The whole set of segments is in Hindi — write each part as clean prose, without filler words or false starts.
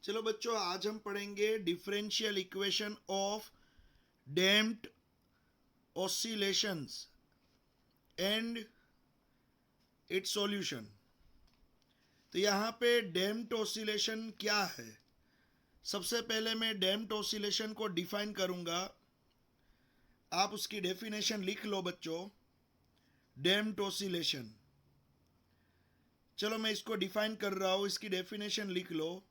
चलो बच्चों, आज हम पढ़ेंगे differential equation of damped oscillations and it's solution. तो यहाँ पे डैम्प्ड ऑसिलेशन क्या है? सबसे पहले मैं डैम्प्ड ऑसिलेशन को डिफाइन करूंगा। आप उसकी डेफिनेशन लिख लो बच्चों। डैम्प्ड ऑसिलेशन, चलो मैं इसको डिफाइन कर रहा हूं, इसकी डेफिनेशन लिख लो।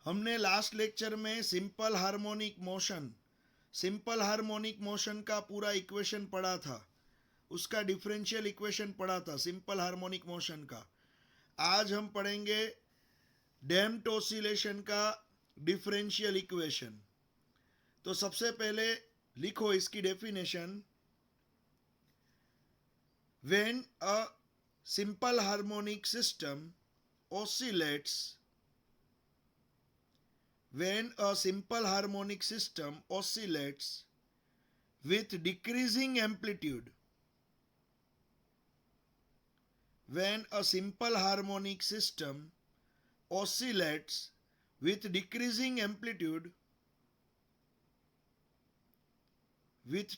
हमने लास्ट लेक्चर में सिंपल हार्मोनिक मोशन का पूरा इक्वेशन पढ़ा था, उसका डिफरेंशियल इक्वेशन पढ़ा था सिंपल हार्मोनिक मोशन का। आज हम पढ़ेंगे डैम्प्ड ऑसिलेशन का डिफरेंशियल इक्वेशन। तो सबसे पहले लिखो इसकी definition. When a simple harmonic system oscillates when a simple harmonic system oscillates with decreasing amplitude, when a simple harmonic system oscillates with decreasing amplitude with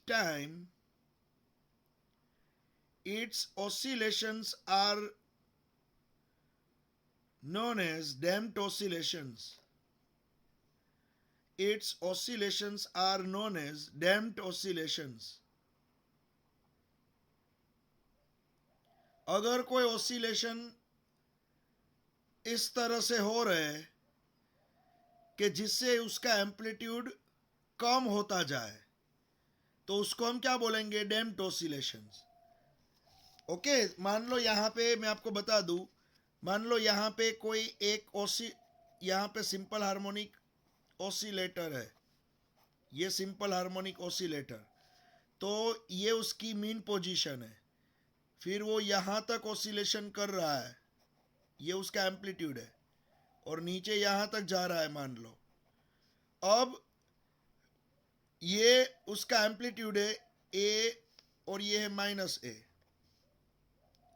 time, its oscillations are known as damped oscillations. अगर कोई ऑसिलेशन इस तरह से हो रहे है कि जिससे उसका एम्पलीट्यूड कम होता जाए, तो उसको हम क्या बोलेंगे? Damped oscillations. ओके, मान लो यहाँ पे मैं आपको बता दूं, मान लो यहाँ पे कोई एक यहाँ पे सिंपल हार्मोनिक ऑसिलेटर है, ये सिंपल हार्मोनिक ऑसिलेटर। तो ये उसकी मीन पोजीशन है, फिर वो यहाँ तक ऑसिलेशन कर रहा है, ये उसका एम्पलीट्यूड है, और नीचे यहाँ तक जा रहा है मान लो। अब ये उसका एम्पलीट्यूड है ए और ये है -a।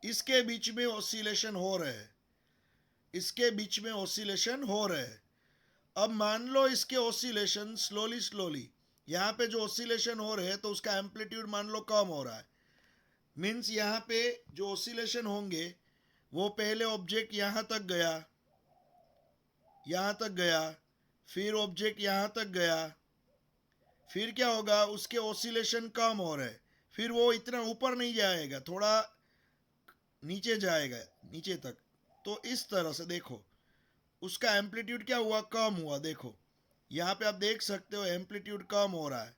इसके बीच में ऑसिलेशन हो रहे हैं, अब मान लो इसके ऑसिलेशन स्लोली यहाँ पे जो ऑसिलेशन हो रहे हैं तो उसका एम्पलीट्यूड मान लो कम हो रहा है। मीन्स यहाँ पे जो ऑसिलेशन होंगे वो पहले ऑब्जेक्ट यहाँ तक गया, फिर ऑब्जेक्ट यहाँ तक गया, फिर क्या होगा? उसके ऑसिलेशन कम हो रहे, फिर वो इतना ऊपर नहीं जाएगा, थोड़ा नीचे जाएगा, नीचे तक। तो इस तरह से देखो उसका एम्पलीट्यूड क्या हुआ? कम हुआ। देखो यहाँ पे आप देख सकते हो एम्पलीट्यूड कम हो रहा है।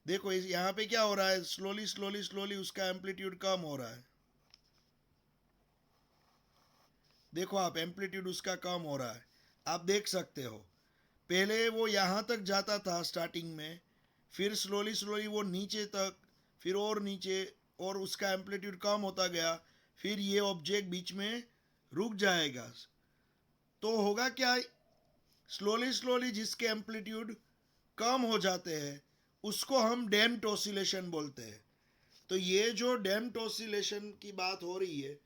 देखो यहाँ पे क्या हो रहा है? स्लोली उसका एम्पलीट्यूड कम हो रहा है। देखो आप, एम्पलीट्यूड उसका कम हो रहा है, आप देख सकते हो। पहले वो यहाँ तक जाता था स्टार्टिंग में, फिर स्लोली वो नीचे तक, फिर और नीचे, और उसका एम्पलीट्यूड कम होता गया, फिर ये ऑब्जेक्ट बीच में रुक जाएगा। तो होगा क्या? स्लोली जिसके एम्पलीट्यूड कम हो जाते हैं उसको हम डैम्प्ड ऑसिलेशन बोलते हैं। तो ये जो डैम्प्ड ऑसिलेशन की बात हो रही है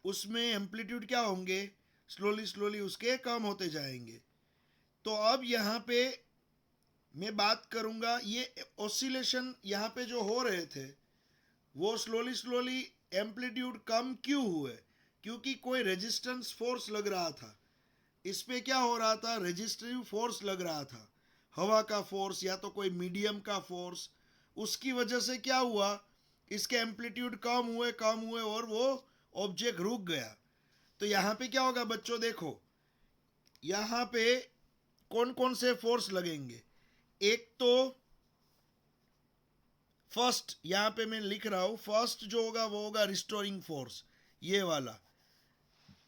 उसमें एम्पलीट्यूड क्या होंगे? स्लोली उसके कम होते जाएंगे। तो अब यहाँ पे मैं बात करूंगा, ये ऑसिलेशन यहाँ पे जो हो रहे थे वो स्लोली एम्पलीट्यूड कम क्यों हुए? क्योंकि कोई रेजिस्टेंस फोर्स लग रहा था। इस पे क्या हो रहा था? रेजिस्टिव फोर्स लग रहा था, हवा का फोर्स या तो कोई मीडियम का फोर्स। उसकी वजह से क्या हुआ? इसके एम्पलीट्यूड कम हुए और वो ऑब्जेक्ट रुक गया। तो यहाँ पे क्या होगा बच्चों? देखो यहाँ पे कौन कौन से फोर्स लगेंगे। एक तो फर्स्ट, यहाँ पे मैं लिख रहा हूं, फर्स्ट जो होगा वो होगा रिस्टोरिंग फोर्स, ये वाला।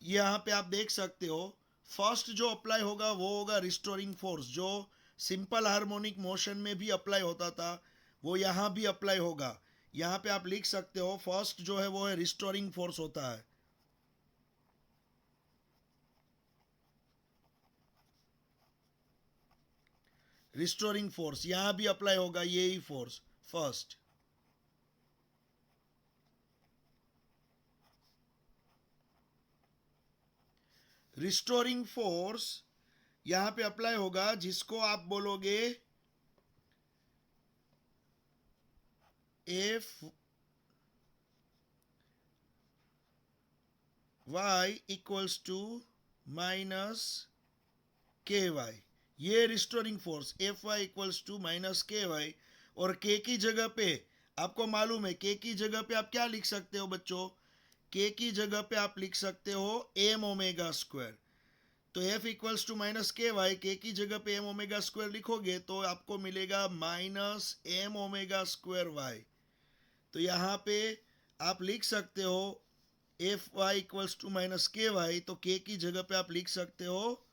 यहाँ पे आप देख सकते हो फर्स्ट जो अप्लाई होगा वो होगा रिस्टोरिंग फोर्स, जो सिंपल हार्मोनिक मोशन में भी अप्लाई होता था वो यहाँ भी अप्लाई होगा। यहाँ पे आप लिख सकते हो फर्स्ट जो है वो है रिस्टोरिंग फोर्स होता है। रिस्टोरिंग फोर्स यहाँ भी अप्लाई होगा, यही फोर्स फर्स्ट। रिस्टोरिंग फोर्स यहां पे अप्लाई होगा, जिसको आप बोलोगे F Y equals to minus K Y. ये restoring force F Y equals to minus K Y, और के की जगह पे आपको मालूम है, के की जगह पे आप क्या लिख सकते हो बच्चों, के की जगह पे आप लिख सकते हो एम ओमेगा स्क्वायर। तो F equals to minus K Y, के की जगह पे एम ओमेगा स्क्वायर लिखोगे तो आपको मिलेगा minus M omega square Y. तो यहाँ पे आप लिख सकते हो F Y equals to minus K Y, तो के की जगह पे आप लिख सकते हो,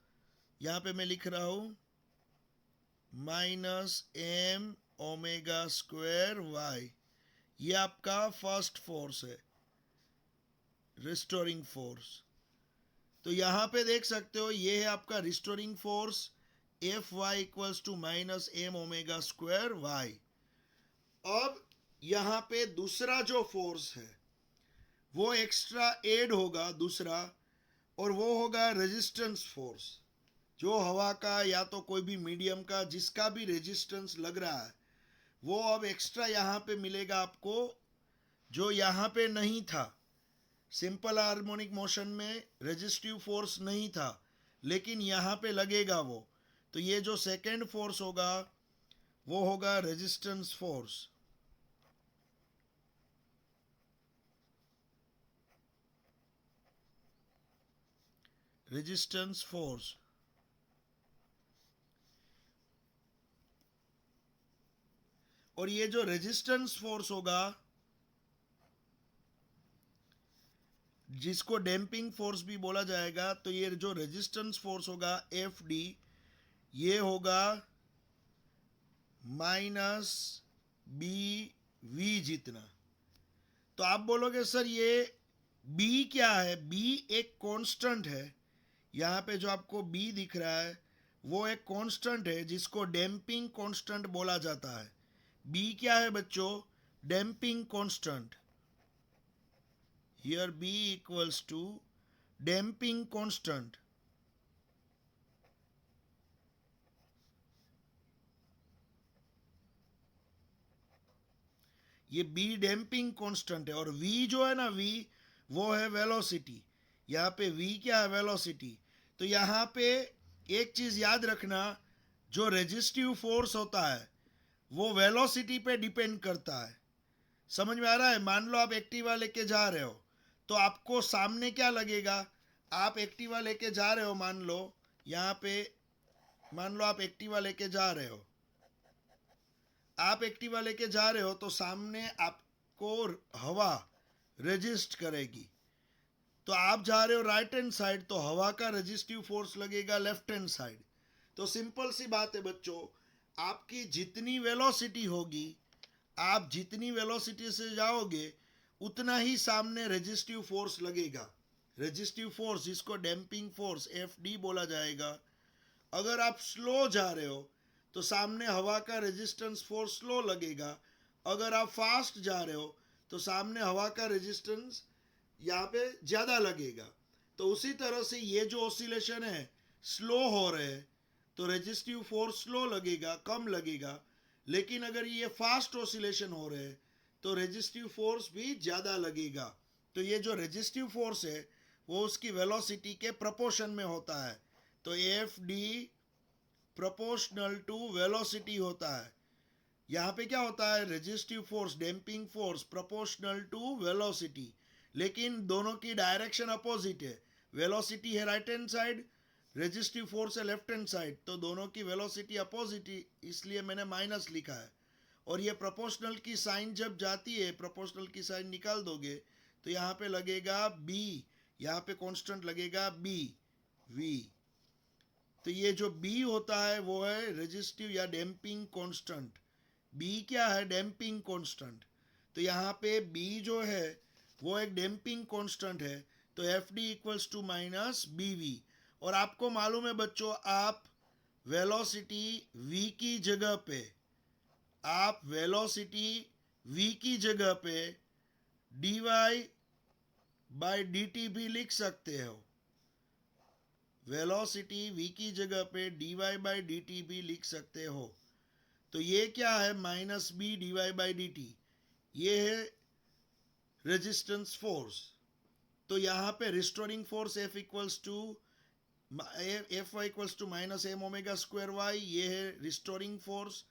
यहाँ पे मैं लिख रहा हूं minus M omega square Y. ये आपका फर्स्ट फोर्स है, रिस्टोरिंग फोर्स। तो यहां पे देख सकते हो ये है आपका restoring force F Y equals to minus M omega square Y. अब यहां पे दूसरा जो फोर्स है वो एक्स्ट्रा एड होगा दूसरा, और वो होगा रेजिस्टेंस फोर्स। जो हवा का या तो कोई भी मीडियम का जिसका भी रेजिस्टेंस लग रहा है, वो अब एक्स्ट्रा यहां पे मिलेगा आपको, जो यहां पे नहीं था। सिंपल हार्मोनिक मोशन में रेजिस्टिव फोर्स नहीं था, लेकिन यहां पे लगेगा वो। तो ये जो सेकेंड फोर्स होगा वो होगा रेजिस्टेंस फोर्स। Resistance force. और ये जो रेजिस्टेंस फोर्स होगा, जिसको डैम्पिंग फोर्स भी बोला जाएगा, तो ये जो रेजिस्टेंस फोर्स होगा एफ डी, ये होगा माइनस बी वी जितना। तो आप बोलोगे सर ये बी क्या है? बी एक कांस्टेंट है। यहाँ पे जो आपको बी दिख रहा है वो एक कांस्टेंट है, जिसको डैम्पिंग कांस्टेंट बोला जाता है। बी क्या है बच्चों? Damping constant. Here B equals to damping constant. ये बी डैम्पिंग कांस्टेंट है, और वी जो है ना, वी वो है वेलोसिटी। यहाँ पे वी क्या है? वेलोसिटी। तो यहाँ पे एक चीज याद रखना, जो रेजिस्टिव फोर्स होता है वो वेलोसिटी पे डिपेंड करता है। समझ में आ रहा है? मान लो आप एक्टिवा लेके जा रहे हो, तो आपको सामने क्या लगेगा? आप एक्टिवा लेके जा रहे हो, मान लो यहाँ पे, मान लो आप एक्टिवा लेके जा रहे हो, आप एक्टिवा लेके जा रहे हो, तो सामने आपको हवा रेजिस्ट करेगी। तो आप जा रहे हो राइट हैंड साइड, तो हवा का रेजिस्टिव फोर्स लगेगा लेफ्ट हैंड साइड। तो सिंपल सी बात है बच्चों, आपकी जितनी वेलोसिटी होगी, आप जितनी वेलोसिटी से जाओगे उतना ही सामने रेजिस्टिव फोर्स लगेगा। रेजिस्टिव फोर्स, जिसको डैम्पिंग फोर्स एफ डी बोला जाएगा। अगर आप स्लो जा रहे हो तो सामने हवा का रेजिस्टेंस फोर्स स्लो लगेगा। अगर आप फास्ट जा रहे हो तो सामने हवा का रेजिस्टेंस यहाँ पे ज़्यादा लगेगा। तो उसी तरह से ये जो ऑसिलेशन है स्लो हो रहे हैं, तो रेजिस्टिव फोर्स स्लो लगेगा, कम लगेगा। लेकिन अगर ये फास्ट ऑसिलेशन हो रहे हैं तो रेजिस्टिव फोर्स भी ज़्यादा लगेगा। तो ये जो रेजिस्टिव फोर्स है वो उसकी वेलोसिटी के प्रोपोर्शन में होता है। तो F D proportional to velocity होता है। यहाँ पे क्या होता है? Resistive force, damping force proportional to velocity, लेकिन दोनों की डायरेक्शन अपोजिट है। वेलोसिटी है right hand side, resistive force है लेफ्ट हैंड साइड, तो दोनों की वेलोसिटी अपोजिट, इसलिए मैंने माइनस लिखा है। और ये प्रोपोर्शनल की साइन जब जाती है, प्रोपोर्शनल की साइन निकाल दोगे तो यहाँ पे लगेगा बी, यहाँ पे कांस्टेंट लगेगा बी वी। तो ये जो बी होता है वो है रेजिस्टिव या डैम्पिंग कांस्टेंट। बी क्या है? Damping constant. तो यहाँ पे बी जो है वो एक डैम्पिंग कांस्टेंट है। तो F D equals to minus B V. और आपको मालूम है बच्चों, आप वेलोसिटी v की जगह पे, आप वेलोसिटी v की जगह पे dy बाय dt भी लिख सकते हो। वेलोसिटी v की जगह पे dy/dt भी लिख सकते हो। तो ये क्या है, माइनस बी dy/dt, ये है रेजिस्टेंस फोर्स। तो यहाँ पे restoring force F equals to Fy equals to minus M omega square Y, ये है रिस्टोरिंग फोर्स,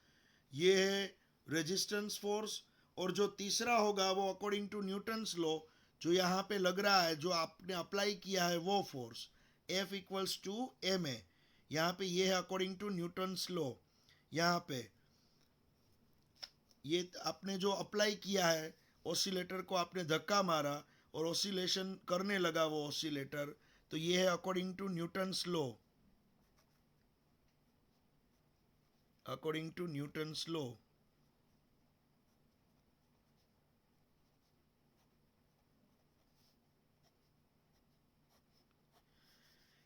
ये है रेजिस्टेंस फोर्स। और जो तीसरा होगा वो अकॉर्डिंग टू न्यूटन्स लॉ, जो यहाँ पे लग रहा है, जो आपने अप्लाई किया है, वो force F equals to M A, यहाँ पे ये है अकॉर्डिंग टू न्यूटन्स लॉ। यहाँ पे ये आपने जो अप्लाई किया है, ऑसिलेटर को आपने धक्का मारा और ऑसिलेशन करने लगा वो ऑसिलेटर, तो ये है according to Newton's law, according to Newton's law.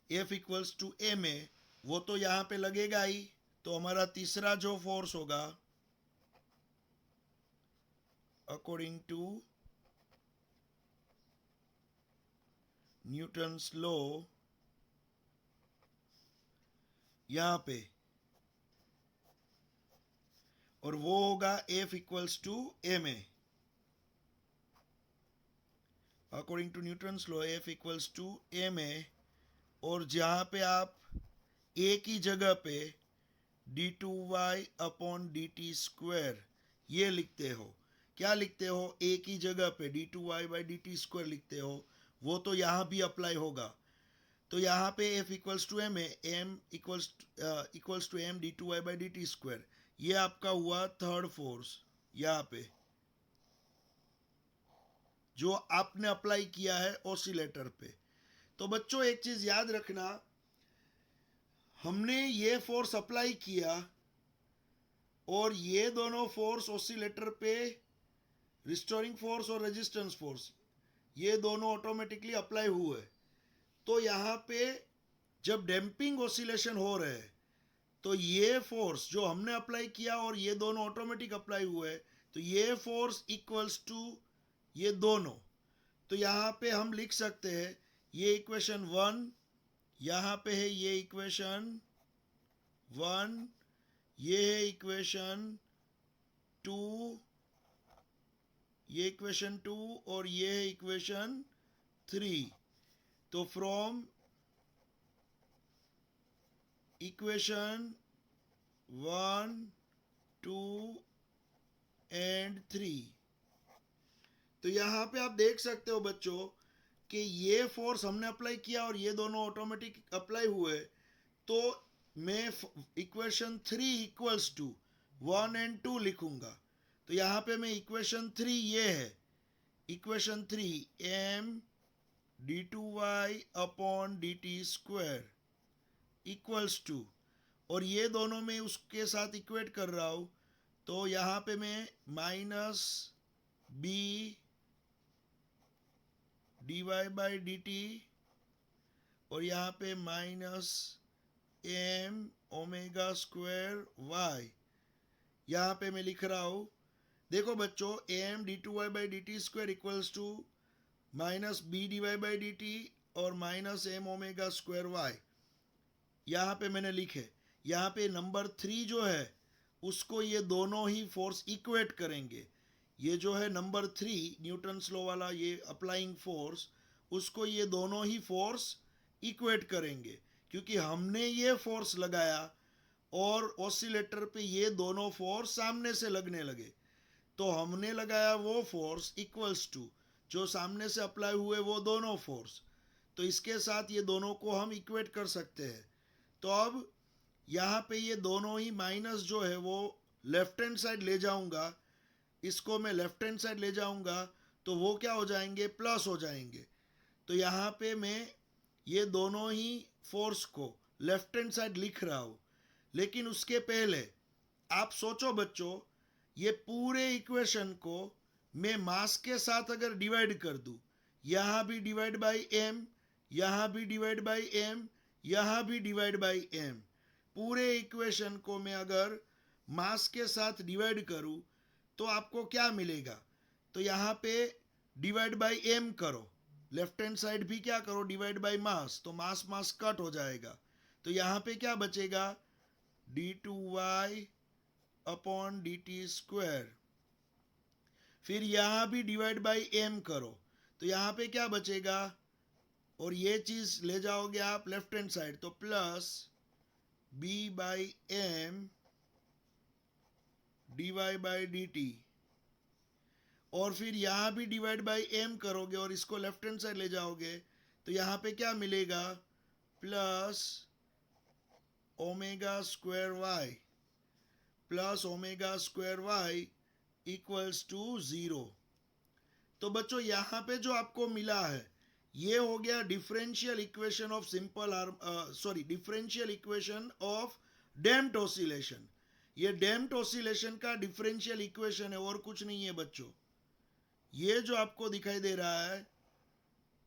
F equals to M A, वो तो यहाँ पे लगेगा ही। तो हमारा तीसरा जो फोर्स होगा अकॉर्डिंग टू न्यूटन्स लॉ, यहाँ पे, और वो होगा F equals to M A, according to Newton's law F equals to M A. और जहाँ पे आप ए की जगह पे d2y अपॉन dt स्क्वायर ये लिखते हो, क्या लिखते हो, ए की जगह पे d2y/dt स्क्वायर लिखते हो, वो तो यहाँ भी अप्लाई होगा। तो यहाँ पे F इक्वल्स टू एम है, M equals to M d2y/dt square, ये आपका हुआ थर्ड फोर्स यहाँ पे, जो आपने अप्लाई किया है ऑसिलेटर पे। तो बच्चों एक चीज याद रखना, हमने ये फोर्स अप्लाई किया और ये दोनों फोर्स ऑसिलेटर पे, रिस्टोरिंग फोर्स और रेजिस्टेंस फोर्स, ये दोनों ऑटोमेटिकली अप्लाई हुए। तो यहाँ पे जब डैम्पिंग ऑसिलेशन हो रहे हैं, तो ये फोर्स जो हमने अप्लाई किया और ये दोनों ऑटोमेटिक अप्लाई हुए, तो ये फोर्स इक्वल्स टू ये दोनों। तो यहाँ पे हम लिख सकते हैं, ये इक्वेशन 1, यहाँ पे है ये इक्वेशन 1, ये है इक्वेशन 2, ये इक्वेशन 2, और ये है इक्वेशन 3। तो फ्रॉम इक्वेशन 1, 2 एंड 3, तो यहाँ पे आप देख सकते हो बच्चों कि ये फोर्स हमने अप्लाई किया और ये दोनों ऑटोमेटिक अप्लाई हुए। तो मैं इक्वेशन 3 इक्वल्स टू 1 एंड 2 लिखूंगा। तो यहाँ पे मैं इक्वेशन 3 ये है, equation 3 m d2y upon dt square equals to, और ये दोनों मैं उसके साथ इक्वेट कर रहा हूँ। तो यहाँ पे मैं माइनस बी dy/dt, और यहाँ पे minus M omega square Y, यहाँ पे मैं लिख रहा हूँ। देखो बच्चों, M d2y/dt square equals to minus B dy/dt और minus M omega square Y, यहाँ पे मैंने लिखे। यहाँ पे नंबर 3 जो है उसको ये दोनों ही फोर्स इक्वेट करेंगे। ये जो है नंबर 3 न्यूटन्स लॉ वाला, ये अप्लाइंग फोर्स, उसको ये दोनों ही फोर्स इक्वेट करेंगे, क्योंकि हमने ये फोर्स लगाया और ऑसिलेटर पे ये दोनों फोर्स सामने से लगने लगे। तो हमने लगाया वो फोर्स इक्वल्स टू जो सामने से अप्लाई हुए वो दोनों फोर्स। तो इसके साथ ये दोनों को हम इक्वेट कर सकते हैं। तो अब यहाँ पे ये दोनों ही माइनस जो है वो लेफ्ट हैंड साइड ले जाऊंगा, इसको मैं लेफ्ट हैंड साइड ले जाऊंगा, तो वो क्या हो जाएंगे, प्लस हो जाएंगे। तो यहाँ पे मैं ये दोनों ही फोर्स को लेफ्ट हैंड साइड लिख रहा हूँ। लेकिन उसके पहले आप सोचो बच्चों, ये पूरे इक्वेशन को मैं मास के साथ अगर डिवाइड कर दूं, यहाँ भी डिवाइड बाई एम, यहाँ भी डिवाइड बाई एम, यहाँ भी डिवाइड बाई एम, पूरे इक्वेशन को मैं अगर मास के साथ डिवाइड करूं तो आपको क्या मिलेगा। तो यहाँ पे डिवाइड बाई एम करो, लेफ्ट हैंड साइड भी क्या करो, डिवाइड बाय मास, तो मास मास कट हो जाएगा, तो यहाँ पे क्या बचेगा, d2y अपॉन dt स्क्वायर। फिर यहाँ भी डिवाइड बाय m करो, तो यहाँ पे क्या बचेगा, और ये चीज ले जाओगे आप लेफ्ट हैंड साइड, तो plus b by m dy by dt, और फिर यहाँ भी डिवाइड बाई m करोगे और इसको लेफ्ट हैंड साइड ले जाओगे, तो यहाँ पे क्या मिलेगा, plus omega square Y plus omega square Y equals to 0। तो बच्चों यहाँ पे जो आपको मिला है ये हो गया differential equation of simple differential equation of damped oscillation. ये डैम्प्ड ऑसिलेशन का डिफरेंशियल इक्वेशन है और कुछ नहीं है बच्चों। ये जो आपको दिखाई दे रहा है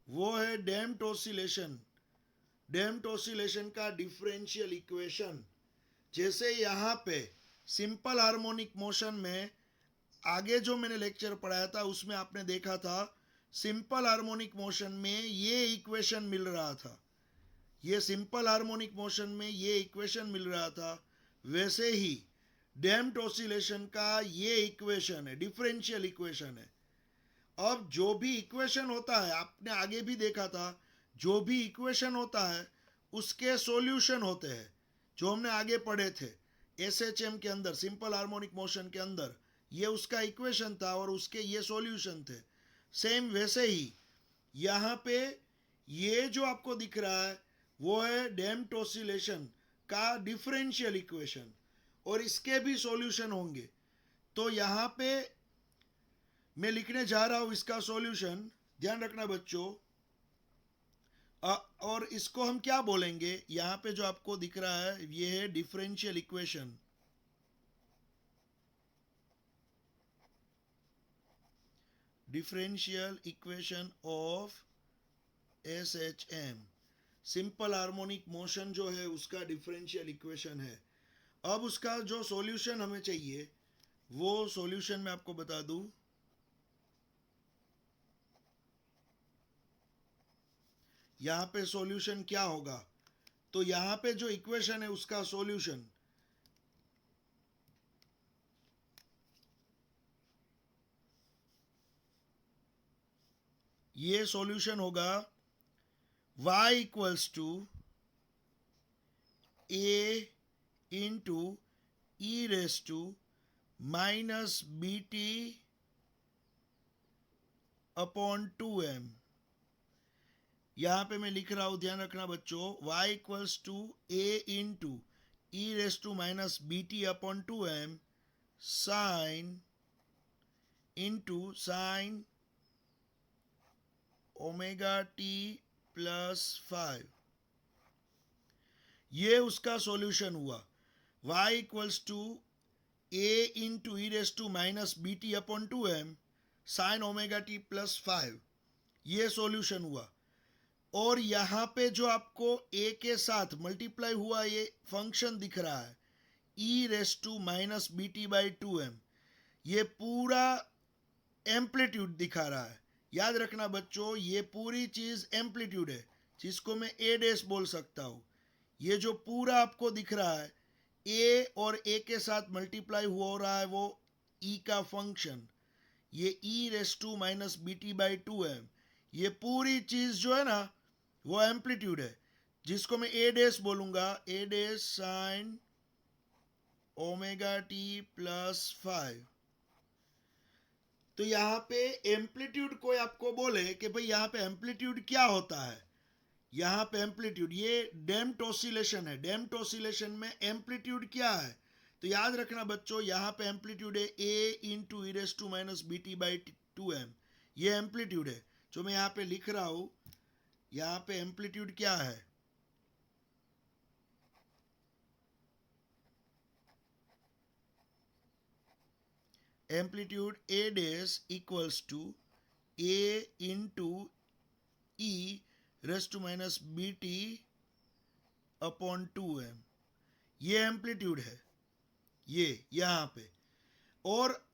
वो है डैम्प्ड ऑसिलेशन, डैम्प्ड ऑसिलेशन का डिफरेंशियल इक्वेशन। जैसे यहाँ पे सिंपल हार्मोनिक मोशन में आगे जो मैंने लेक्चर पढ़ाया था उसमें आपने देखा था सिंपल हार्मोनिक मोशन में ये इक्वेशन मिल रहा था, ये सिंपल हार्मोनिक मोशन में ये इक्वेशन मिल रहा था, वैसे ही डैम्प्ड ऑसिलेशन का ये इक्वेशन है, डिफरेंशियल इक्वेशन है। अब जो भी इक्वेशन होता है आपने आगे भी देखा था, जो भी इक्वेशन होता है उसके सॉल्यूशन होते हैं, जो हमने आगे पढ़े थे एसएचएम के अंदर, सिंपल हार्मोनिक मोशन के अंदर ये उसका इक्वेशन था और उसके ये सॉल्यूशन थे। सेम वैसे ही यहाँ पे ये जो आपको दिख रहा है वो है डैम्प्ड ऑसिलेशन का डिफरेंशियल इक्वेशन और इसके भी सॉल्यूशन होंगे। तो यहाँ पे मैं लिखने जा रहा हूं इसका सॉल्यूशन, ध्यान रखना बच्चों। और इसको हम क्या बोलेंगे, यहाँ पे जो आपको दिख रहा है ये है differential equation, differential equation of SHM, simple harmonic motion जो है उसका डिफरेंशियल इक्वेशन है। अब उसका जो सॉल्यूशन हमें चाहिए वो सॉल्यूशन मैं आपको बता दूं, यहाँ पे सॉल्यूशन क्या होगा, तो यहाँ पे जो इक्वेशन है उसका सॉल्यूशन ये सॉल्यूशन होगा y equals to a into E raise to minus B T upon 2m। यहाँ पे मैं लिख रहा हूँ, ध्यान रखना बच्चों, y equals to a into E raise to minus B T upon 2m sine into sine omega T plus 5। ये उसका सॉल्यूशन हुआ, y equals to a into E raise to minus B T upon 2m sine omega T plus 5, ये सॉल्यूशन हुआ। और यहाँ पे जो आपको a के साथ मल्टीप्लाई हुआ ये फंक्शन दिख रहा है E raise to minus B T by 2m, ये पूरा एम्पलीट्यूड दिखा रहा है। याद रखना बच्चों ये पूरी चीज एम्पलीट्यूड है जिसको मैं ए डैश बोल सकता हूँ। ये जो पूरा आपको दिख रहा है ए और ए के साथ मल्टीप्लाई हो रहा है वो ई का फंक्शन, ये E raise to minus B T by 2m, ये पूरी चीज जो है ना वो एम्पलीट्यूड है जिसको मैं ए डैश बोलूंगा, A dash sine omega T plus 5। तो यहाँ पे एम्पलीट्यूड कोई आपको बोले कि भाई यहाँ पे एम्पलीट्यूड क्या होता है, यहाँ पे एम्पलीट्यूड ये डैम्प्ड ऑसिलेशन है, डैम्प्ड ऑसिलेशन में एम्पलीट्यूड क्या है, तो याद रखना बच्चों यहाँ पे एम्पलीट्यूड है A into E raise to minus B T by 2m, ये एम्पलीट्यूड है जो मैं यहाँ पे लिख रहा हूँ। यहाँ पे एम्पलीट्यूड क्या है, amplitude A dash equals to A into E raise to minus B T upon 2m, ये एम्पलीट्यूड है ये यहाँ पे। और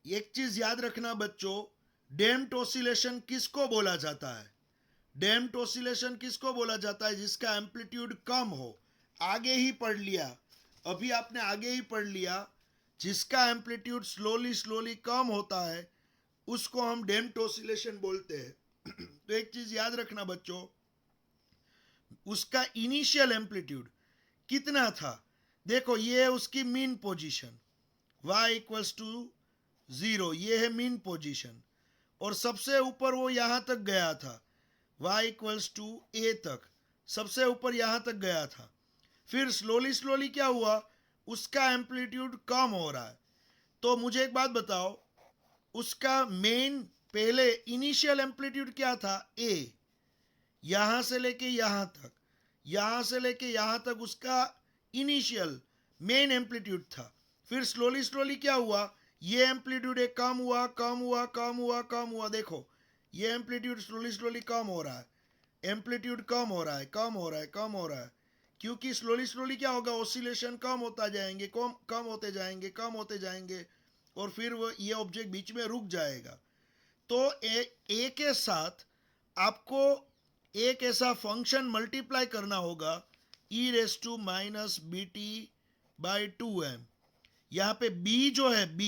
एक चीज याद रखना बच्चों, डैम्प्ड ऑसिलेशन किसको बोला जाता है? डैम्प्ड ऑसिलेशन किसको बोला जाता है? जिसका एम्पलीट्यूड कम हो। आगे ही पढ़ लिया, अभी आपने आगे ही पढ़ लिया, जिसका एम्पलीट्यूड स्लोली स्लोली कम होता है उसको हम डैम्प्ड ऑसिलेशन बोलते हैं। तो एक चीज याद रखना बच्चों, उसका इनिशियल एम्पलीट्यूड कितना था? देखो ये है उसकी mean position, y equals to 0, ये है मीन पोजीशन, और सबसे ऊपर वो यहां तक गया था, y इक्वल्स टू a तक, सबसे ऊपर यहां तक गया था। फिर स्लोली स्लोली क्या हुआ? उसका एम्पलीट्यूड कम हो रहा है। तो मुझे एक बात बताओ, उसका मेन पहले इनिशियल एम्पलीट्यूड क्या था? a, यहां से लेके यहां तक, यहां से लेके यहां तक उसका इनिशियल मेन एम्पलीट्यूड था। फिर स्लोली स्लोली क्या हुआ? ये एम्पलीट्यूड एक कम हुआ, कम हुआ, कम हुआ, कम हुआ। देखो ये एम्पलीट्यूड स्लोली स्लोली कम हो रहा है, एम्पलीट्यूड कम हो रहा है, कम हो रहा है, कम हो रहा है, क्योंकि स्लोली स्लोली क्या होगा? ऑसिलेशन कम होता जाएंगे, कम कम होते जाएंगे, कम होते जाएंगे, और फिर वो ये ऑब्जेक्ट बीच में रुक जाएगा। तो ए के साथ आपको एक ऐसा फंक्शन मल्टीप्लाई करना होगा, E raise to minus B T by 2m। यहाँ पे b जो है, b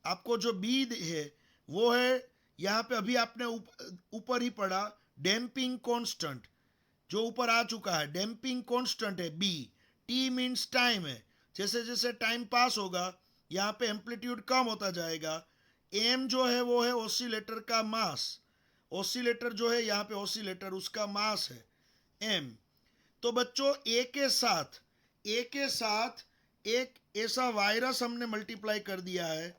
आपको जो b है वो है, यहाँ पे अभी आपने ऊपर ही पढ़ा डैम्पिंग कांस्टेंट, जो ऊपर आ चुका है, डैम्पिंग कांस्टेंट है b। t मीन्स टाइम है, जैसे जैसे टाइम पास होगा यहाँ पे एम्पलीट्यूड कम होता जाएगा। m जो है वो है ऑसिलेटर का मास, ऑसिलेटर जो है यहाँ पे ऑसिलेटर, उसका मास है m। तो बच्चों ए के साथ एक ऐसा वायरस हमने मल्टीप्लाई कर दिया है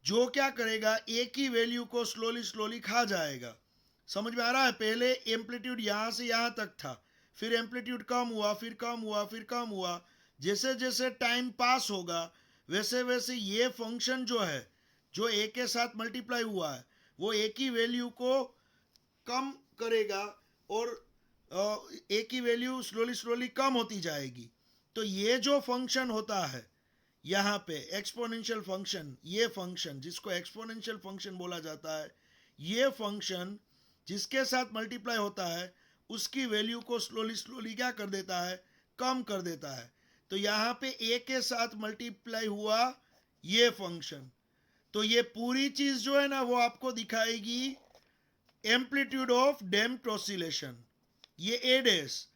जो क्या करेगा? ए की वैल्यू को स्लोली स्लोली खा जाएगा। समझ में आ रहा है? पहले एम्पलीट्यूड यहां से यहां तक था, फिर एम्पलीट्यूड कम हुआ, फिर कम हुआ, फिर कम हुआ। जैसे जैसे टाइम पास होगा वैसे वैसे ये फंक्शन जो है, जो ए के साथ मल्टीप्लाई हुआ है, वो ए की वैल्यू को कम करेगा, और ए की वैल्यू स्लोली स्लोली कम होती जाएगी। तो ये जो फंक्शन होता है यहाँ पे एक्सपोनेंशियल फंक्शन, ये फंक्शन जिसको एक्सपोनेंशियल फंक्शन बोला जाता है, ये फंक्शन जिसके साथ मल्टीप्लाई होता है उसकी वैल्यू को स्लोली स्लोली क्या कर देता है? कम कर देता है। तो यहाँ पे ए के साथ मल्टीप्लाई हुआ ये फंक्शन, तो ये पूरी चीज जो है ना वो आपको दिखाएगी एम्पलीट्यूड ऑफ डैम्प्ड ऑसिलेशन। ये ए डैश,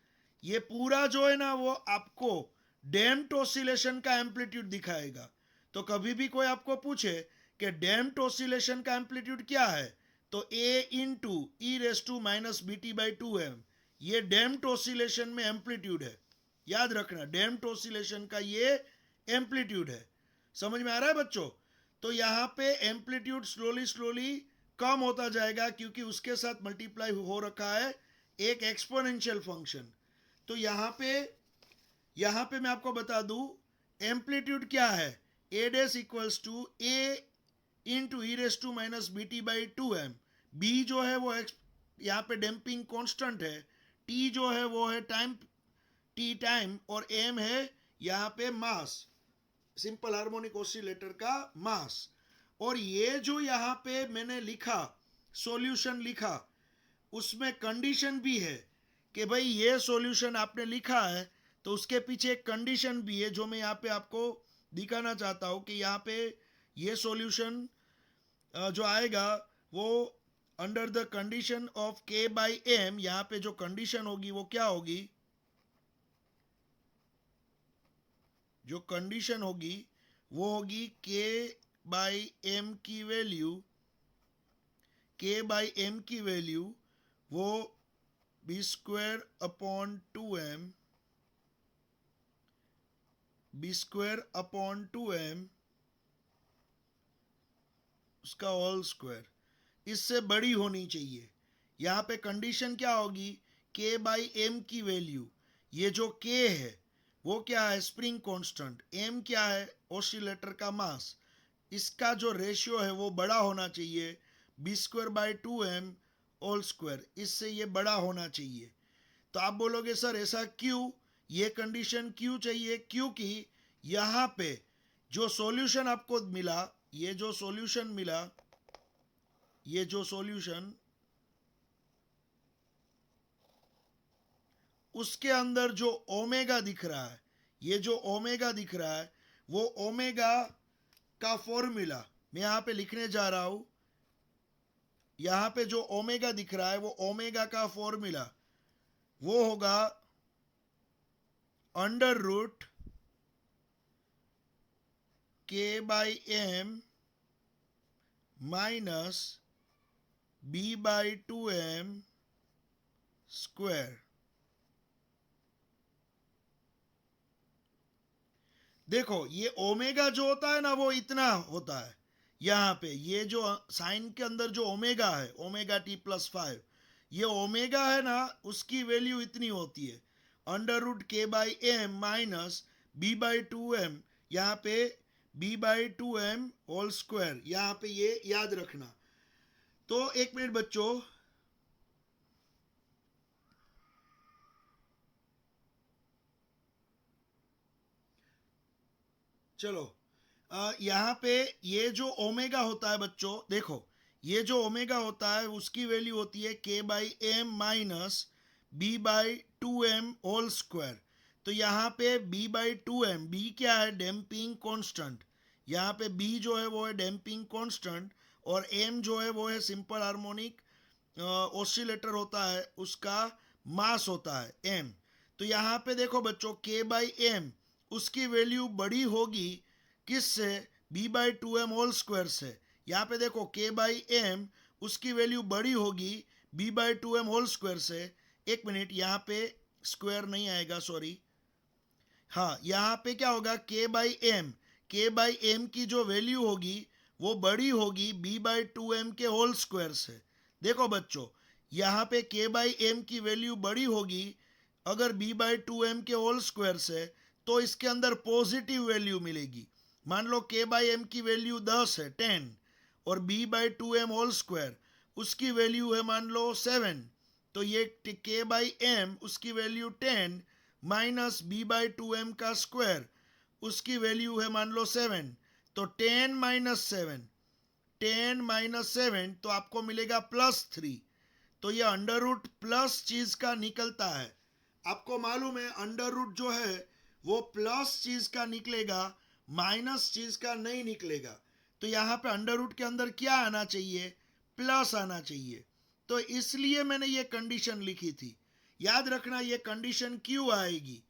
ये पूरा जो है ना वो आपको डैम्प्ड ऑसिलेशन का एम्पलीट्यूड दिखाएगा। तो कभी भी कोई आपको पूछे कि डैम्प्ड ऑसिलेशन का एम्पलीट्यूड क्या है, तो A into E raise to minus B T by 2m, ये डैम्प्ड ऑसिलेशन में एम्पलीट्यूड है। याद रखना, डैम्प्ड ऑसिलेशन का ये एम्पलीट्यूड है। समझ में आ रहा है बच्चों? तो यहाँ पे एम्पलीट्यूड स्लोली स्लोली कम होता जाएगा क्योंकि उसके साथ मल्टीप्लाई हो रखा है एक एक्सपोनेंशियल फंक्शन। तो यहाँ पे मैं आपको बता दूं एम्पलीट्यूड क्या है? A dash equals to A into E raise to minus B T by 2m। B जो है वो यहाँ पे डैम्पिंग कांस्टेंट है, टी जो है वो है टाइम, टी टाइम, और एम है यहाँ पे मास, सिंपल हार्मोनिक ऑसिलेटर का मास। और ये जो यहाँ पे मैंने लिखा, सॉल्यूशन लिखा, उसमें कंडीशन भी है कि भाई ये सॉल्यूशन आपने लिखा है तो उसके पीछे एक कंडीशन भी है जो मैं यहाँ पे आपको दिखाना चाहता हूँ कि यहाँ पे ये सॉल्यूशन जो आएगा वो अंडर द कंडीशन ऑफ के बाई एम, यहाँ पे जो कंडीशन होगी वो क्या होगी? जो कंडीशन होगी वो होगी के बाई एम की वैल्यू, के बाई एम की वैल्यू वो B square upon 2m, B square upon 2m उसका होल स्क्वायर, इससे बड़ी होनी चाहिए। यहाँ पे कंडीशन क्या होगी? के बाई एम की वैल्यू, ये जो के है वो क्या है? Spring constant. एम क्या है? ऑसिलेटर का मास। इसका जो रेशियो है वो बड़ा होना चाहिए, B square by 2m whole square, इससे ये बड़ा होना चाहिए। तो आप बोलोगे सर ऐसा क्यों, ये कंडीशन क्यों चाहिए? क्योंकि यहाँ पे जो सॉल्यूशन आपको मिला, ये जो सॉल्यूशन मिला ये जो सॉल्यूशन, उसके अंदर जो ओमेगा दिख रहा है, ये जो ओमेगा दिख रहा है, वो ओमेगा का फॉर्मूला मैं यहां पे लिखने जा रहा हूं। यहां पे जो ओमेगा दिख रहा है, वो ओमेगा का फॉर्मूला वो होगा under root k by m minus b by 2m square. देखो ये ओमेगा जो होता है ना, वो इतना होता है। यहाँ पे ये जो साइन के अंदर जो ओमेगा है, ओमेगा t+5, ये ओमेगा है ना, उसकी वैल्यू इतनी होती है, under root k by m minus b by 2m। यहाँ पे b by 2m whole square, यहाँ पे ये याद रखना। तो एक मिनट बच्चों, चलो यहाँ पे ये जो ओमेगा होता है बच्चों, देखो ये जो ओमेगा होता है उसकी वैल्यू होती है k by m minus b by 2m whole square. तो यहाँ पे b बाई 2m, b क्या है, डैम्पिंग कांस्टेंट। यहाँ पे b जो है वो है डैम्पिंग कांस्टेंट, और m जो है वो है सिंपल हार्मोनिक ऑसिलेटर होता है, उसका मास होता है m। तो यहाँ पे देखो बच्चों, k बाई एम उसकी वैल्यू बड़ी होगी किससे, b by 2m whole square से। यहाँ पे देखो k बाई एम उसकी वैल्यू बड़ी होगी b by 2m whole square से। एक मिनट, यहाँ पे स्क्वायर नहीं आएगा, सॉरी। हाँ, यहाँ पे क्या होगा, k बाई एम की जो वैल्यू होगी वो बड़ी होगी b बाई 2m के होल स्क्वायर से। देखो बच्चों, यहाँ पे k बाई एम की वैल्यू बड़ी होगी अगर b बाई 2m के होल स्क्वायर से, तो इसके अंदर पॉजिटिव वैल्यू मिलेगी। मान लो k बाई एम की वैल्यू 10 है, 10, और b by 2m whole square उसकी वैल्यू है मान लो 7। तो ये k बाई एम उसकी value 10 minus b by 2m का स्क्वायर उसकी वैल्यू है मान लो 7। तो 10 माइनस 7, 10 माइनस 7, तो आपको मिलेगा +3। तो ये अंडर रूट प्लस चीज का निकलता है। आपको मालूम है अंडर रूट जो है वो प्लस चीज का निकलेगा, माइनस चीज का नहीं निकलेगा। तो यहाँ पे अंडर रूट के अंदर क्या आना चाहिए, प्लस आना चाहिए। तो इसलिए मैंने ये कंडीशन लिखी थी। याद रखना ये कंडीशन क्यों आएगी,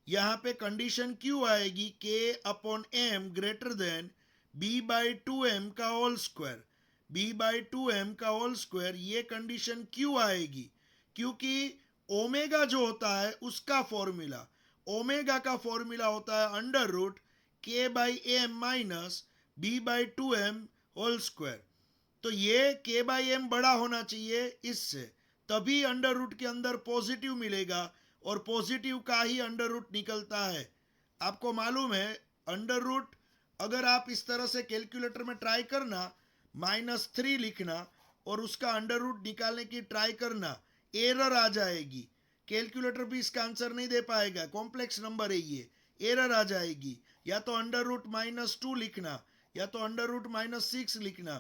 यहाँ पे कंडीशन क्यों आएगी, k upon m greater than b by 2m का whole square, b by 2m का होल स्क्वायर। ये कंडीशन क्यों आएगी, क्योंकि ओमेगा जो होता है उसका फॉर्मूला, ओमेगा का फॉर्मूला होता है under root k by m minus b by 2m whole square. तो ये के बाई एम बड़ा होना चाहिए इससे, तभी अंडर रूट के अंदर पॉजिटिव मिलेगा, और पॉजिटिव का ही अंडर रूट निकलता है। आपको मालूम है अंडर रूट, अगर आप इस तरह से कैलकुलेटर में ट्राई करना, -3 लिखना और उसका अंडर रूट निकालने की ट्राई करना, एरर आ जाएगी। कैलकुलेटर भी इसका आंसर नहीं दे पाएगा, कॉम्प्लेक्स नंबर है ये, एरर आ जाएगी। या तो अंडर रूट -2 लिखना, या तो अंडर रूट -6 लिखना,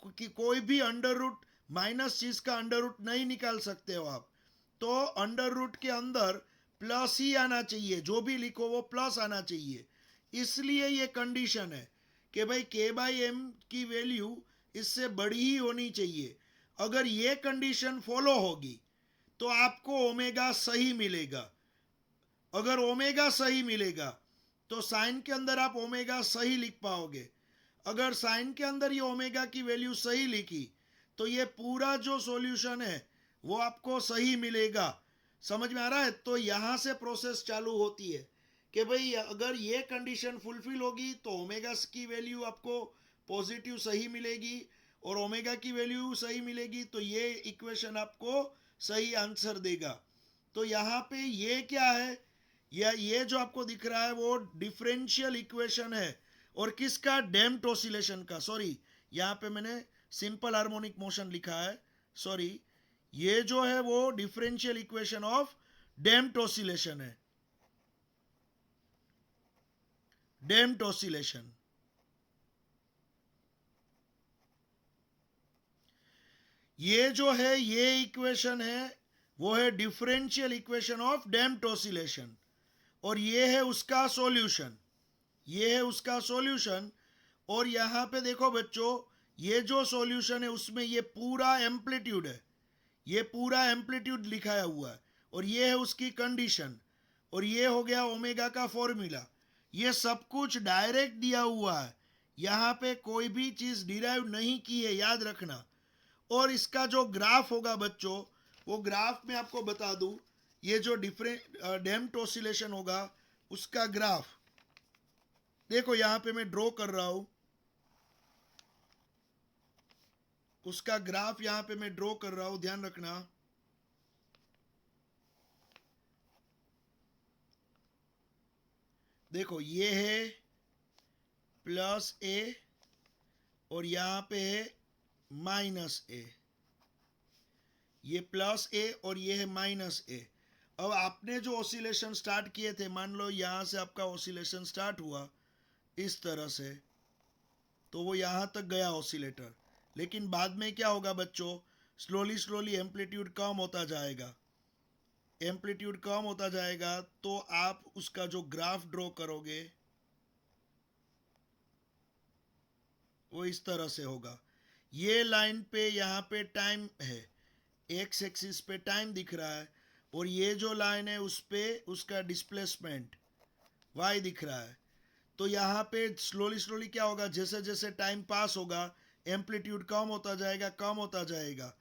कि कोई भी अंडर रूट माइनस चीज का अंडर रूट नहीं निकाल सकते हो आप। तो अंडर रूट के अंदर प्लस ही आना चाहिए, जो भी लिखो वो प्लस आना चाहिए। इसलिए ये कंडीशन है कि भाई के बाई एम की वैल्यू इससे बड़ी ही होनी चाहिए। अगर ये कंडीशन फॉलो होगी तो आपको ओमेगा सही मिलेगा। अगर ओमेगा सही मिलेगा तो साइन के अंदर आप ओमेगा सही लिख पाओगे। अगर साइन के अंदर ये ओमेगा की वैल्यू सही लिखी तो ये पूरा जो सॉल्यूशन है वो आपको सही मिलेगा। समझ में आ रहा है? तो यहां से प्रोसेस चालू होती है कि भाई अगर ये कंडीशन फुलफिल होगी तो ओमेगा की वैल्यू आपको पॉजिटिव सही मिलेगी, और ओमेगा की वैल्यू सही मिलेगी तो ये इक्वेशन आपको सही आंसर देगा। तो यहाँ पे ये क्या है, या ये जो आपको दिख रहा है वो डिफरेंशियल इक्वेशन है, और किसका, डैम्प्ड ऑसिलेशन का। सॉरी, यहाँ पे मैंने सिंपल हार्मोनिक मोशन लिखा है, सॉरी। ये जो है वो differential equation of damped oscillation है, डैम्प्ड ऑसिलेशन। ये जो है ये इक्वेशन है वो है differential equation of damped oscillation, और ये है उसका सॉल्यूशन, ये है उसका सॉल्यूशन। और यहां पे देखो बच्चों, ये जो सॉल्यूशन है उसमें ये पूरा एम्पलीट्यूड है, ये पूरा एम्पलीट्यूड लिखाया हुआ है, और ये है उसकी कंडीशन, और ये हो गया ओमेगा का फॉर्मूला। ये सब कुछ डायरेक्ट दिया हुआ है, यहां पे कोई भी चीज डिराइव नहीं की है, याद रखना। और इसका जो ग्राफ होगा बच्चों, वो ग्राफ में आपको बता दूं, ये जो डिफरेंट डैम्प्ड ऑसिलेशन होगा उसका ग्राफ देखो, यहां पे मैं ड्रॉ कर रहा हूं, उसका ग्राफ यहां पे मैं ड्रॉ कर रहा हूं, ध्यान रखना। देखो ये है प्लस ए, और यहां पे है माइनस ए, ये प्लस ए और ये है माइनस ए। अब आपने जो ऑसिलेशन स्टार्ट किए थे, मान लो यहां से आपका ऑसिलेशन स्टार्ट हुआ इस तरह से, तो वो यहां तक गया ऑसिलेटर, लेकिन बाद में क्या होगा बच्चों, स्लोली स्लोली एम्पलीट्यूड कम होता जाएगा, एम्पलीट्यूड कम होता जाएगा, तो आप उसका जो ग्राफ ड्रॉ करोगे वो इस तरह से होगा। ये लाइन पे यहाँ पे टाइम है, एक्स एक्सिस पे टाइम दिख रहा है, और ये जो लाइन है उस पे उसका डिस्प्लेसमेंट वाई दिख रहा है। तो यहाँ पे स्लोली स्लोली क्या होगा, जैसे जैसे टाइम पास होगा एम्पलीट्यूड कम होता जाएगा, कम होता जाएगा।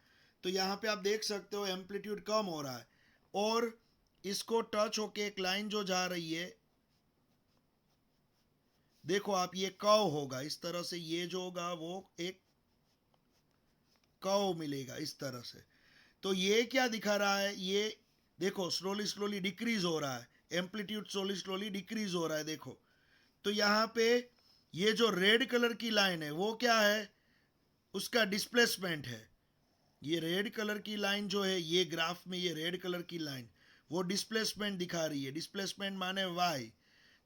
तो यहाँ पे आप देख सकते हो एम्पलीट्यूड कम हो रहा है, और इसको टच होके एक लाइन जो जा रही है, देखो आप, ये कर्व होगा इस तरह से, ये जो होगा वो एक कर्व मिलेगा इस तरह से। तो ये क्या दिखा रहा है, ये देखो स्लोली स्लोली डिक्रीज हो रहा है, एम्पलीट्यूड स्लोली स्लोली डिक्रीज हो रहा है, देखो। तो यहाँ पे ये जो रेड कलर की लाइन है वो क्या है, उसका डिस्प्लेसमेंट है। ये रेड कलर की लाइन जो है, ये ग्राफ में ये रेड कलर की लाइन वो डिस्प्लेसमेंट दिखा रही है, डिस्प्लेसमेंट माने वाई।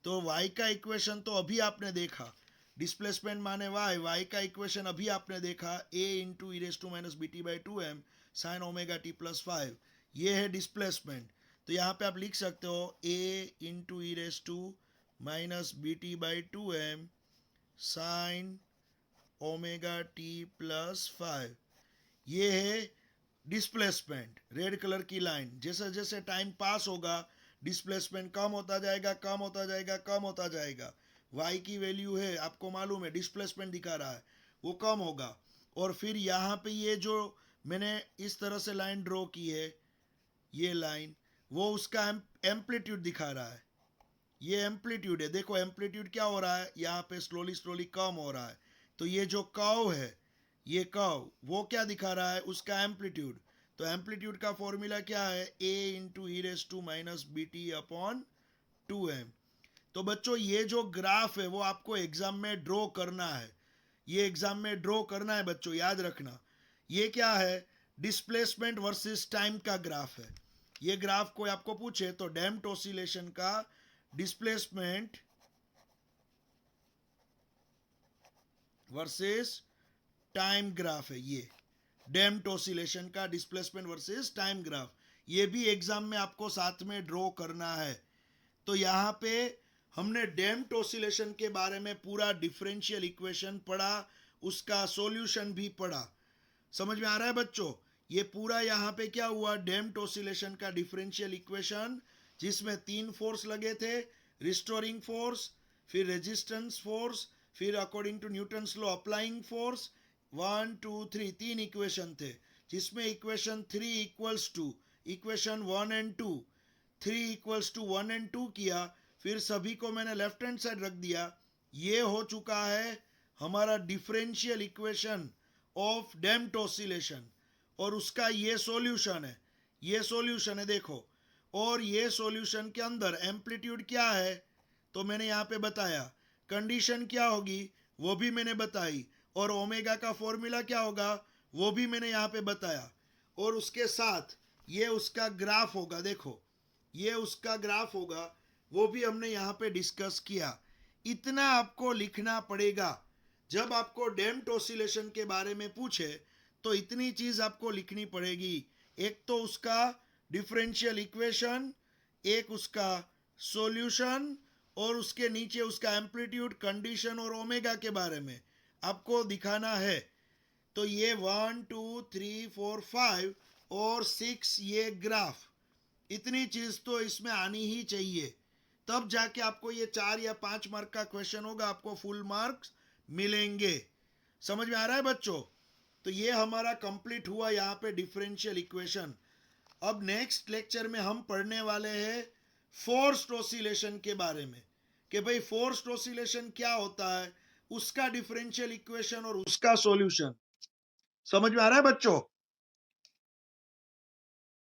तो वाई का इक्वेशन तो अभी आपने देखा, डिस्प्लेसमेंट माने वाई, वाई का इक्वेशन अभी आपने देखा, A into E raise to minus B T by two M sine omega T plus 5, ये है डिस्प्लेसमेंट। तो यहाँ पे आप लिख सकते हो A into E raise to minus B T by two M sine omega T plus 5, ये है डिस्प्लेसमेंट, रेड कलर की लाइन। जैसे जैसे टाइम पास होगा डिस्प्लेसमेंट कम होता जाएगा, कम होता जाएगा, कम होता जाएगा। वाई की वैल्यू है, आपको मालूम है, डिस्प्लेसमेंट दिखा रहा है, वो कम होगा। और फिर यहाँ पे ये जो मैंने इस तरह से लाइन ड्रॉ की है, ये लाइन वो उसका एम्पलीट्यूड दिखा रहा है, ये एम्पलीट्यूड है। देखो एम्पलीट्यूड क्या हो रहा है, यहाँ पे स्लोली स्लोली कम हो रहा है। तो ये जो कर्व है, ये कर्व वो क्या दिखा रहा है, उसका एम्पलीट्यूड। तो एम्पलीट्यूड का फॉर्मूला क्या है, A into E raise to minus B T upon 2m। तो बच्चों ये जो ग्राफ है वो आपको एग्जाम में ड्रॉ करना है, ये एग्जाम में ड्रॉ करना है बच्चों, याद रखना। ये क्या है, डिस्प्लेसमेंट वर्सेस टाइम का ग्राफ है। ये ग्राफ कोई आपको पूछे तो डैम्प्ड ऑसिलेशन का डिस्प्लेसमेंट वर्सेस टाइम ग्राफ है, ये डैम्प्ड ऑसिलेशन का डिस्प्लेसमेंट वर्सेस टाइम ग्राफ, ये भी एग्जाम में आपको साथ में ड्रॉ करना है। तो यहाँ पे हमने डैम्प्ड ऑसिलेशन के बारे में पूरा डिफरेंशियल इक्वेशन पढ़ा, उसका सॉल्यूशन भी पढ़ा। समझ में आ रहा है बच्चों, ये पूरा यहाँ पे क्या हुआ, डैम्प्ड ऑसिलेशन का डिफरेंशियल इक्वेशन, जिसमें 3 फोर्स लगे थे, रिस्टोरिंग फोर्स, फिर रेजिस्टेंस फोर्स, फिर according to Newton's law applying force, 1 2 3 3 equation थे, जिसमें equation 3 equals to equation 1 and 2, 3 equals to 1 and 2 किया, फिर सभी को मैंने लेफ्ट हैंड साइड रख दिया। ये हो चुका है हमारा differential equation of damped oscillation, और उसका ये सॉल्यूशन है, ये सॉल्यूशन है देखो। और ये सॉल्यूशन के अंदर एम्पलीट्यूड क्या है तो मैंने यहाँ पे बताया, कंडीशन क्या होगी वो भी मैंने बताई, और ओमेगा का फॉर्मूला क्या होगा वो भी मैंने यहाँ पे बताया। और उसके साथ ये उसका ग्राफ होगा, देखो ये उसका ग्राफ होगा, वो भी हमने यहाँ पे डिस्कस किया। इतना आपको लिखना पड़ेगा, जब आपको डैम्प्ड ऑसिलेशन के बारे में पूछे तो इतनी चीज आपको लिखनी पड़ेगी। एक तो उसका डिफरेंशियल इक्वेशन, एक उसका सॉल्यूशन, और उसके नीचे उसका एम्पलीट्यूड, कंडीशन और ओमेगा के बारे में आपको दिखाना है। तो ये 1 2 3 4 5 और 6 ये ग्राफ, इतनी चीज तो इसमें आनी ही चाहिए, तब जाके आपको ये 4 या 5 मार्क का क्वेश्चन होगा, आपको फुल मार्क्स मिलेंगे। समझ में आ रहा है बच्चों? तो ये हमारा कंप्लीट हुआ यहाँ पे डिफरेंशियल इक्वेशन। अब नेक्स्ट लेक्चर में हम पढ़ने वाले हैं फोर्स्ड ऑसिलेशन के बारे में, कि भाई फोर्स्ड ऑसिलेशन क्या होता है, उसका डिफरेंशियल इक्वेशन और उसका सॉल्यूशन। समझ में आ रहा है बच्चों?